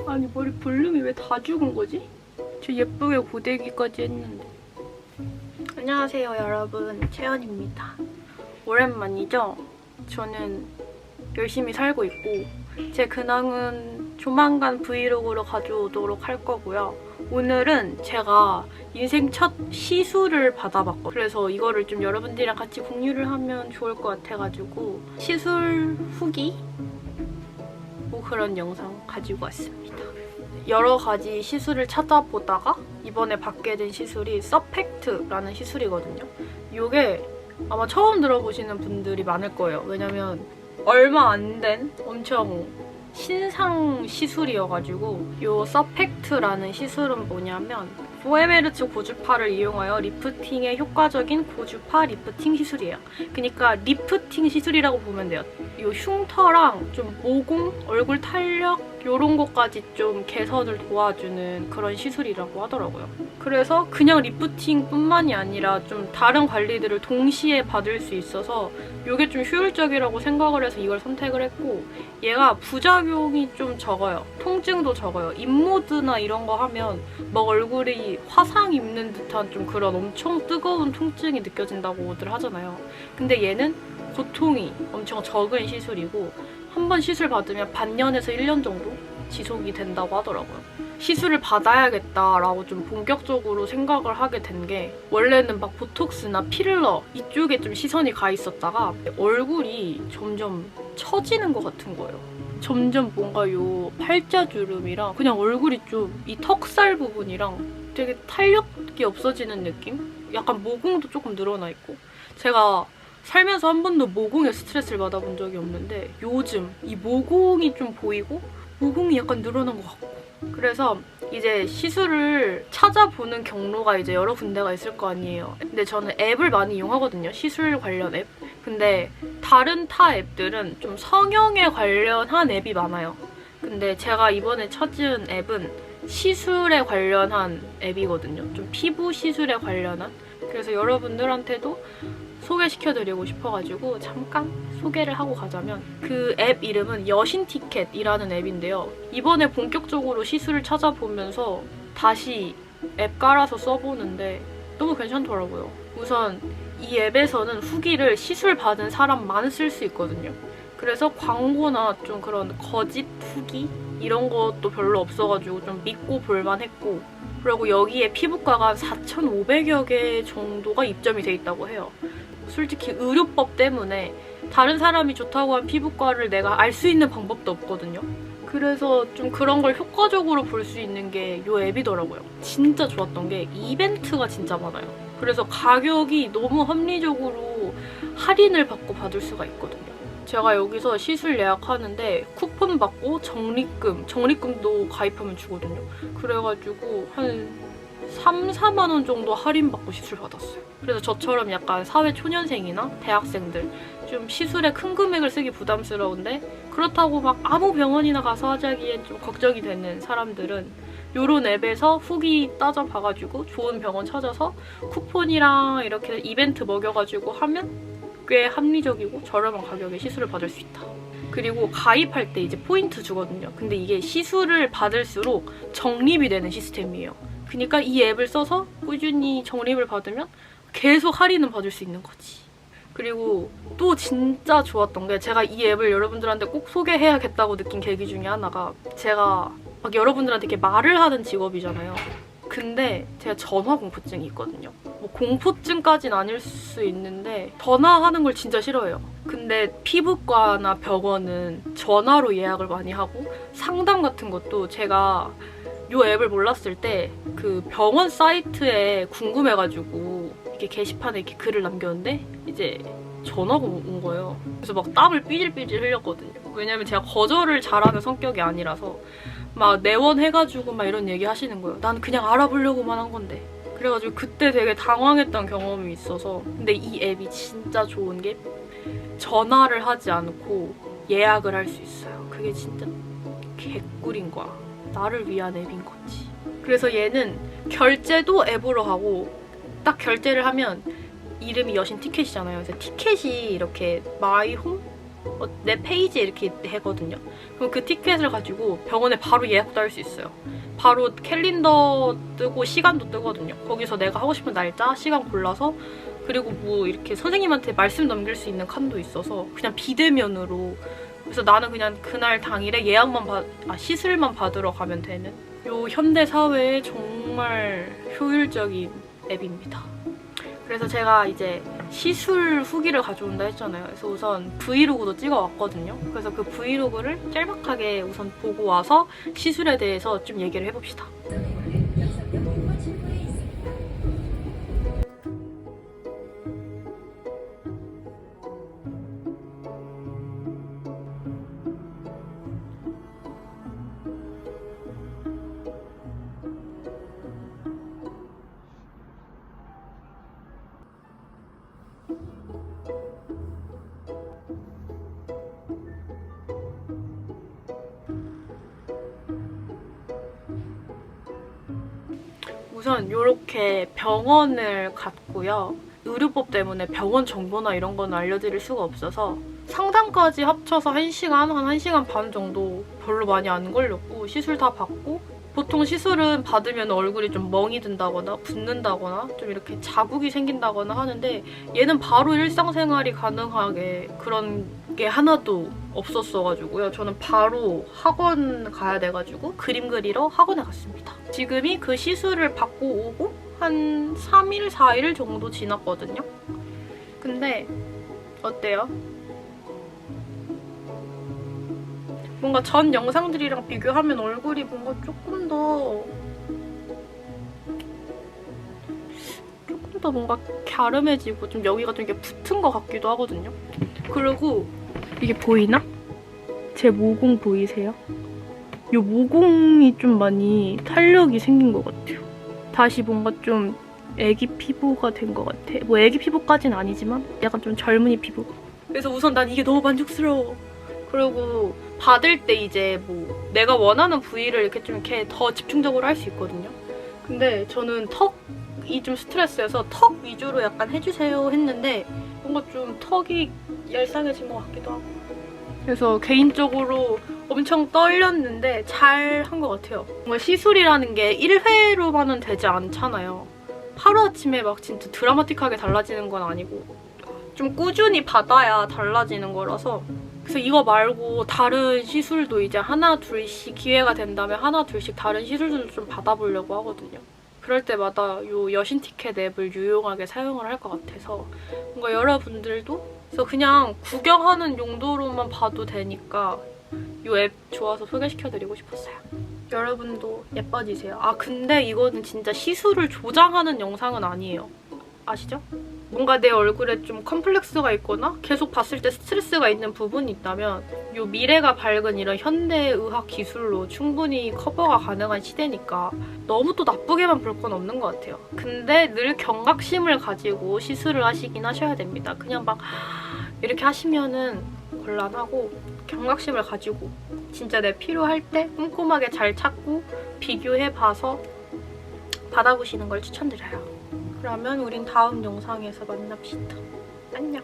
아니 머리 볼륨이 왜 다 죽은 거지? 저 예쁘게 고데기까지 했는데. 안녕하세요 여러분, 채연입니다. 오랜만이죠? 저는 열심히 살고 있고 제 근황은 조만간 브이로그로 가져오도록 할 거고요. 오늘은 제가 인생 첫 시술을 받아봤거든요. 그래서 이거를 좀 여러분들이랑 같이 공유를 하면 좋을 것 같아가지고 시술 후기? 뭐 그런 영상 가지고 왔습니다. 여러 가지 시술을 찾아보다가 이번에 받게 된 시술이 서펙트라는 시술이거든요. 이게 아마 처음 들어보시는 분들이 많을 거예요. 왜냐면 얼마 안 된 엄청 신상 시술이어가지고 이 서펙트라는 시술은 뭐냐면 4mHz 고주파를 이용하여 리프팅에 효과적인 고주파 리프팅 시술이에요. 그러니까 리프팅 시술이라고 보면 돼요. 이 흉터랑 좀 모공, 얼굴 탄력 이런 것까지 좀 개선을 도와주는 그런 시술이라고 하더라고요. 그래서 그냥 리프팅뿐만이 아니라 좀 다른 관리들을 동시에 받을 수 있어서 이게 좀 효율적이라고 생각을 해서 이걸 선택을 했고, 얘가 부작용이 좀 적어요. 통증도 적어요. 입모드나 이런 거 하면 막 얼굴이 화상 입는 듯한 좀 그런 엄청 뜨거운 통증이 느껴진다고들 하잖아요. 근데 얘는 고통이 엄청 적은 시술이고 한 번 시술 받으면 반년에서 1년 정도 지속이 된다고 하더라고요. 시술을 받아야겠다라고 좀 본격적으로 생각을 하게 된 게, 원래는 막 보톡스나 필러 이쪽에 좀 시선이 가 있었다가 얼굴이 점점 처지는 것 같은 거예요. 점점 뭔가 요 팔자주름이랑 그냥 얼굴이 좀 이 턱살 부분이랑 되게 탄력이 없어지는 느낌? 약간 모공도 조금 늘어나 있고. 제가 살면서 한 번도 모공에 스트레스를 받아본 적이 없는데 요즘 이 모공이 좀 보이고 모공이 약간 늘어난 것 같고. 그래서 이제 시술을 찾아보는 경로가 이제 여러 군데가 있을 거 아니에요. 근데 저는 앱을 많이 이용하거든요. 시술 관련 앱. 근데 다른 타 앱들은 좀 성형에 관련한 앱이 많아요. 근데 제가 이번에 찾은 앱은 시술에 관련한 앱이거든요. 좀 피부 시술에 관련한. 그래서 여러분들한테도 소개시켜드리고 싶어가지고 잠깐 소개를 하고 가자면, 그 앱 이름은 여신티켓이라는 앱인데요. 이번에 본격적으로 시술을 찾아보면서 다시 앱 깔아서 써보는데 너무 괜찮더라고요. 우선 이 앱에서는 후기를 시술 받은 사람만 쓸 수 있거든요. 그래서 광고나 좀 그런 거짓 후기? 이런 것도 별로 없어가지고 좀 믿고 볼만 했고, 그리고 여기에 피부과가 한 4,500여 개 정도가 입점이 돼 있다고 해요. 솔직히 의료법 때문에 다른 사람이 좋다고 한 피부과를 내가 알 수 있는 방법도 없거든요. 그래서 좀 그런 걸 효과적으로 볼 수 있는 게 이 앱이더라고요. 진짜 좋았던 게 이벤트가 진짜 많아요. 그래서 가격이 너무 합리적으로 할인을 받고 받을 수가 있거든요. 제가 여기서 시술 예약하는데 쿠폰 받고 적립금도 가입하면 주거든요. 그래가지고 한 3, 4만 원 정도 할인받고 시술 받았어요. 그래서 저처럼 약간 사회 초년생이나 대학생들, 좀 시술에 큰 금액을 쓰기 부담스러운데 그렇다고 막 아무 병원이나 가서 하자기엔 좀 걱정이 되는 사람들은 요런 앱에서 후기 따져봐가지고 좋은 병원 찾아서 쿠폰이랑 이렇게 이벤트 먹여가지고 하면 꽤 합리적이고 저렴한 가격에 시술을 받을 수 있다. 그리고 가입할 때 이제 포인트 주거든요. 근데 이게 시술을 받을수록 적립이 되는 시스템이에요. 그러니까 이 앱을 써서 꾸준히 적립을 받으면 계속 할인은 받을 수 있는 거지. 그리고 또 진짜 좋았던 게, 제가 이 앱을 여러분들한테 꼭 소개해야겠다고 느낀 계기 중에 하나가, 제가 막 여러분들한테 이렇게 말을 하는 직업이잖아요. 근데 제가 전화 공포증이 있거든요. 뭐 공포증까지는 아닐 수 있는데 전화하는 걸 진짜 싫어해요. 근데 피부과나 병원은 전화로 예약을 많이 하고, 상담 같은 것도 제가 이 앱을 몰랐을 때 그 병원 사이트에 궁금해가지고 이렇게 게시판에 이렇게 글을 남겼는데 이제 전화가 온 거예요. 그래서 막 땀을 삐질삐질 흘렸거든요. 왜냐면 제가 거절을 잘하는 성격이 아니라서 막 내원해가지고 막 이런 얘기 하시는 거예요. 난 그냥 알아보려고만 한 건데. 그래가지고 그때 되게 당황했던 경험이 있어서. 근데 이 앱이 진짜 좋은 게 전화를 하지 않고 예약을 할 수 있어요. 그게 진짜 개꿀인 거야. 나를 위한 앱인 거지. 그래서 얘는 결제도 앱으로 하고, 딱 결제를 하면 이름이 여신 티켓이잖아요. 그래서 티켓이 이렇게 마이홈? 내 페이지에 이렇게 하거든요. 그럼 그 티켓을 가지고 병원에 바로 예약도 할 수 있어요. 바로 캘린더 뜨고 시간도 뜨거든요. 거기서 내가 하고 싶은 날짜, 시간 골라서 그리고 뭐 이렇게 선생님한테 말씀 넘길 수 있는 칸도 있어서 그냥 비대면으로. 그래서 나는 그냥 그날 당일에 시술만 받으러 가면 되는 요 현대 사회에 정말 효율적인 앱입니다. 그래서 제가 이제 시술 후기를 가져온다 했잖아요. 그래서 우선 브이로그도 찍어왔거든요. 그래서 그 브이로그를 짤막하게 우선 보고 와서 시술에 대해서 좀 얘기를 해봅시다. 우선 이렇게 병원을 갔고요. 의료법 때문에 병원 정보나 이런 건 알려드릴 수가 없어서 상담까지 합쳐서 1시간, 한 1시간 반 정도 별로 많이 안 걸렸고 시술 다 받고 보통 시술은 받으면 얼굴이 좀 멍이 든다거나 붓는다거나 좀 이렇게 자국이 생긴다거나 하는데 얘는 바로 일상생활이 가능하게 그런 게 하나도 없었어가지고요. 저는 바로 학원 가야 돼가지고 그림 그리러 학원에 갔습니다. 지금이 그 시술을 받고 오고 한 3일, 4일 정도 지났거든요. 근데 어때요? 뭔가 전 영상들이랑 비교하면 얼굴이 뭔가 조금 더 뭔가 갸름해지고 좀 여기가 좀 이렇게 붙은 것 같기도 하거든요. 그리고 이게 보이나? 제 모공 보이세요? 이 모공이 좀 많이 탄력이 생긴 것 같아요. 다시 뭔가 좀 애기 피부가 된 것 같아. 뭐 애기 피부까지는 아니지만 약간 좀 젊은이 피부. 그래서 우선 난 이게 너무 만족스러워. 그리고 받을 때 이제 뭐 내가 원하는 부위를 이렇게 더 집중적으로 할 수 있거든요. 근데 저는 턱이 좀 스트레스여서 턱 위주로 약간 해주세요 했는데 뭔가 좀 턱이 얄쌍해진 것 같기도 하고. 그래서 개인적으로 엄청 떨렸는데 잘 한 것 같아요. 뭔가 시술이라는 게 1회로만은 되지 않잖아요. 하루아침에 막 진짜 드라마틱하게 달라지는 건 아니고 좀 꾸준히 받아야 달라지는 거라서. 그래서 이거 말고 다른 시술도 이제 하나 둘씩 기회가 된다면 하나 둘씩 다른 시술들도 좀 받아보려고 하거든요. 그럴 때마다 요 여신 티켓 앱을 유용하게 사용을 할 것 같아서 뭔가 여러분들도 그래서 그냥 구경하는 용도로만 봐도 되니까 이 앱 좋아서 소개시켜드리고 싶었어요. 여러분도 예뻐지세요. 아 근데 이거는 진짜 시술을 조장하는 영상은 아니에요. 아시죠? 뭔가 내 얼굴에 좀 컴플렉스가 있거나 계속 봤을 때 스트레스가 있는 부분이 있다면 이 미래가 밝은 이런 현대의학 기술로 충분히 커버가 가능한 시대니까 너무 또 나쁘게만 볼 건 없는 것 같아요. 근데 늘 경각심을 가지고 시술을 하시긴 하셔야 됩니다. 그냥 막 이렇게 하시면은 곤란하고 경각심을 가지고 진짜 내 필요할 때 꼼꼼하게 잘 찾고 비교해봐서 받아보시는 걸 추천드려요. 그러면 우린 다음 영상에서 만납시다. 안녕.